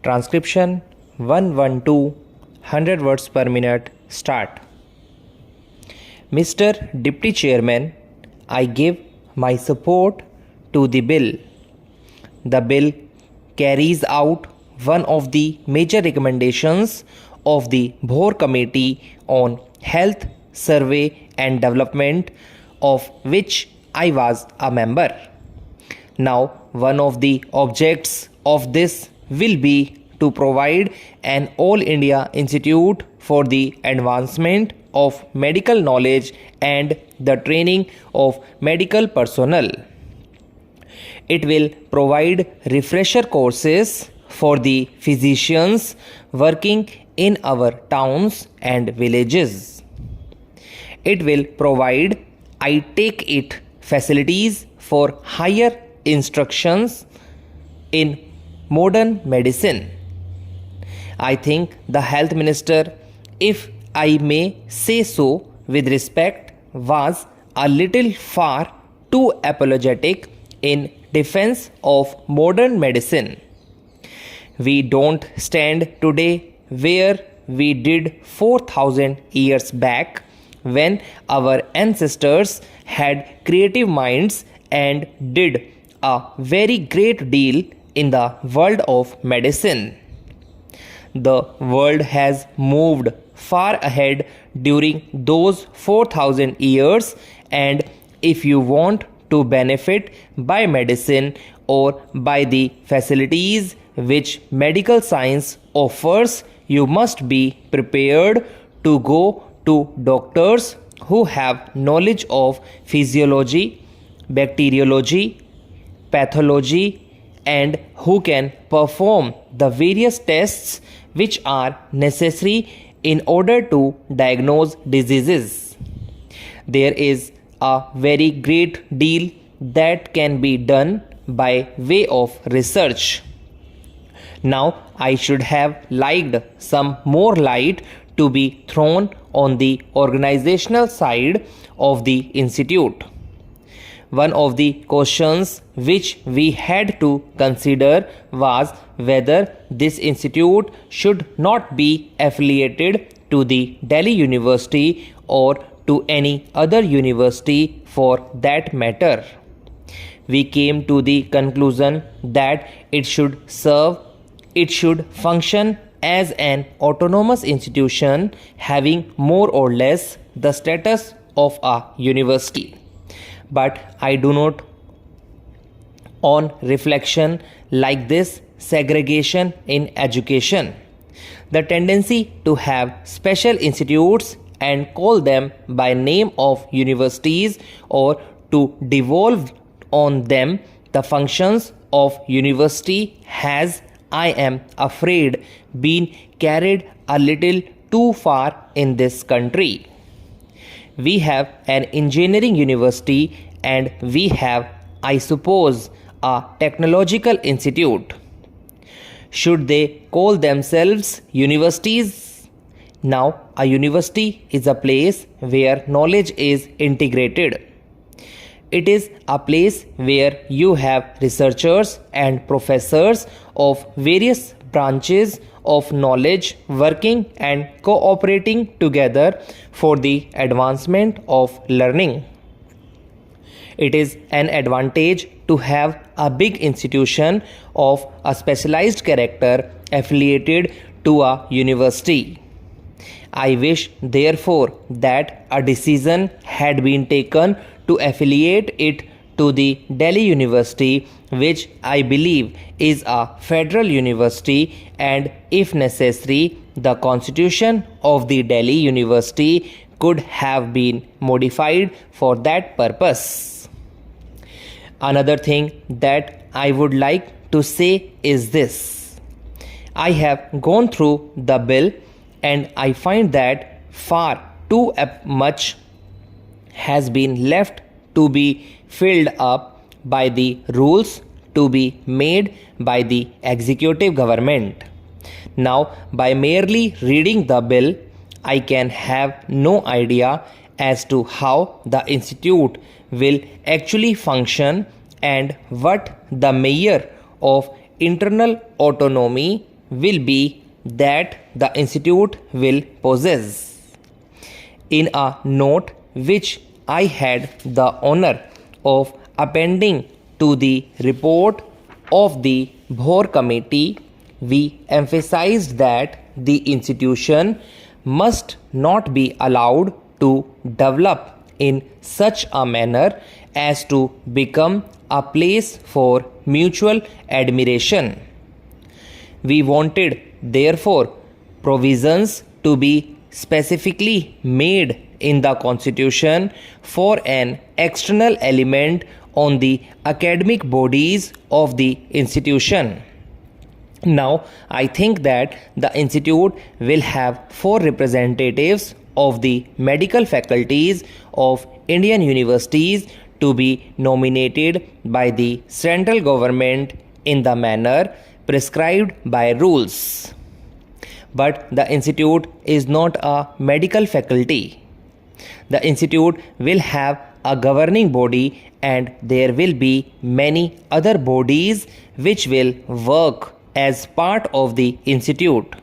Transcription 112 100 words per minute start. Mr. Deputy Chairman, I give my support to the bill. The bill carries out one of the major recommendations of the Bhor Committee on Health, Survey and Development, of which I was a member. Now, one of the objects of this will be to provide an All India Institute for the advancement of medical knowledge and the training of medical personnel. It will provide refresher courses for the physicians working in our towns and villages. It will provide, I take it, facilities for higher instructions in modern medicine. I think the health minister, if I may say so with respect, was a little far too apologetic in defense of modern medicine. We don't stand today where we did 4,000 years back, when our ancestors had creative minds and did a very great deal in the world of medicine. The world has moved far ahead during those 4,000 years, and if you want to benefit by medicine or by the facilities which medical science offers, you must be prepared to go to doctors who have knowledge of physiology, bacteriology, pathology, and who can perform the various tests which are necessary in order to diagnose diseases. There is a very great deal that can be done by way of research. Now, I should have liked some more light to be thrown on the organizational side of the institute. One of the questions which we had to consider was whether this institute should not be affiliated to the Delhi University or to any other university for that matter. We came to the conclusion that it should function as an autonomous institution having more or less the status of a university. But I do not, on reflection, like this segregation in education. The tendency to have special institutes and call them by name of universities, or to devolve on them the functions of university, has, I am afraid, been carried a little too far in this country. We have an engineering university and we have, I suppose, a technological institute. Should they call themselves universities? Now, a university is a place where knowledge is integrated. It is a place where you have researchers and professors of various branches of knowledge working and cooperating together for the advancement of learning. It is an advantage to have a big institution of a specialized character affiliated to a university. I wish, therefore, that a decision had been taken to affiliate it to the Delhi University, which I believe is a federal university, and if necessary, the constitution of the Delhi University could have been modified for that purpose. Another thing that I would like to say is this. I have gone through the bill and I find that far too much has been left to be filled up by the rules to be made by the executive government. Now, by merely reading the bill, I can have no idea as to how the institute will actually function and what the measure of internal autonomy will be that the institute will possess. In a note which I had the honor of appending to the report of the Bhor Committee, we emphasized that the institution must not be allowed to develop in such a manner as to become a place for mutual admiration. We wanted, therefore, provisions to be specifically made in the Constitution for an external element on the academic bodies of the institution. Now, I think that the institute will have 4 representatives of the medical faculties of Indian universities to be nominated by the central government in the manner prescribed by rules. But the institute is not a medical faculty. The institute will have a governing body, and there will be many other bodies which will work as part of the institute.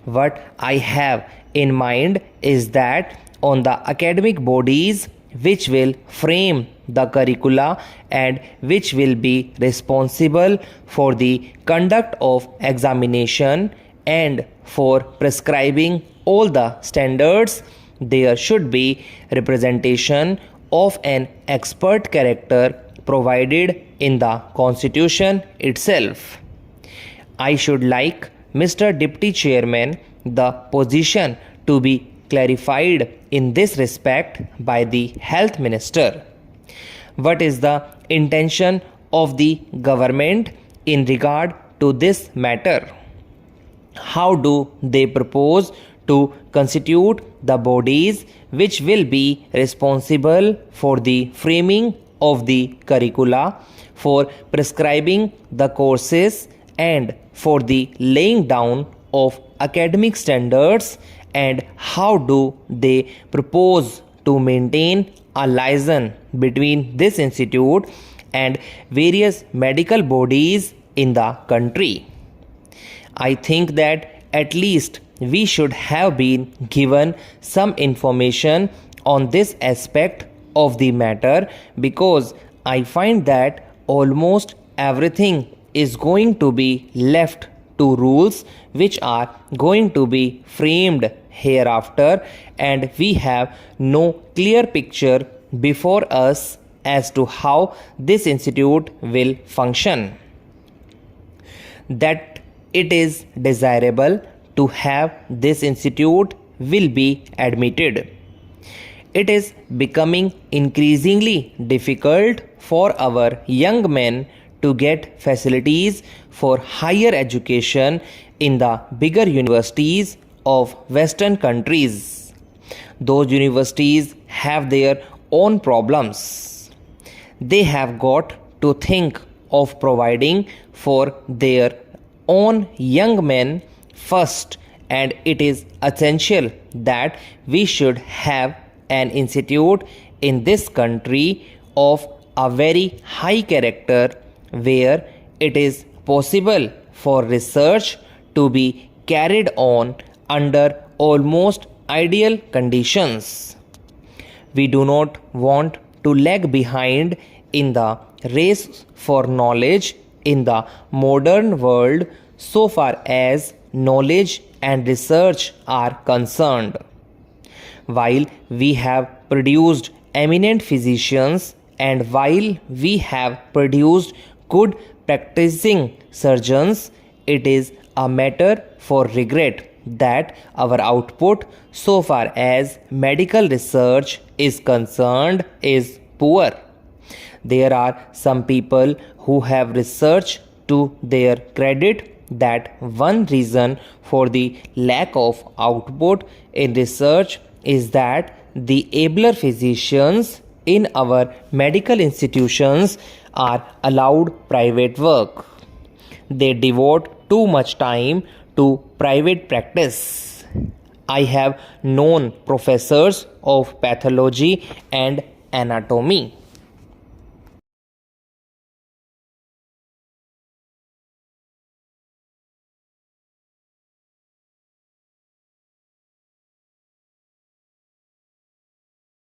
What I have in mind is that on the academic bodies which will frame the curricula and which will be responsible for the conduct of examination and for prescribing all the standards, there should be representation of an expert character provided in the Constitution itself. I should like, Mr. Deputy Chairman, the position to be clarified in this respect by the Health Minister. What is the intention of the government in regard to this matter? How do they propose to constitute the bodies which will be responsible for the framing of the curricula, for prescribing the courses, and for the laying down of academic standards, and how do they propose to maintain a liaison between this institute and various medical bodies in the country? I think that at least we should have been given some information on this aspect of the matter, because I find that almost everything is going to be left to rules which are going to be framed hereafter, and we have no clear picture before us as to how this institute will function. That it is desirable to have this institute will be admitted. It is becoming increasingly difficult for our young men to get facilities for higher education in the bigger universities of Western countries. Those universities have their own problems. They have got to think of providing for their own young men first, and it is essential that we should have an institute in this country of a very high character, where it is possible for research to be carried on under almost ideal conditions. We do not want to lag behind in the race for knowledge in the modern world so far as knowledge and research are concerned. While we have produced eminent physicians, and while we have produced good practicing surgeons, it is a matter for regret that our output so far as medical research is concerned is poor. There are some people who have researched to their credit that one reason for the lack of output in research is that the abler physicians in our medical institutions are allowed private work. They devote too much time to private practice. I have known professors of pathology and anatomy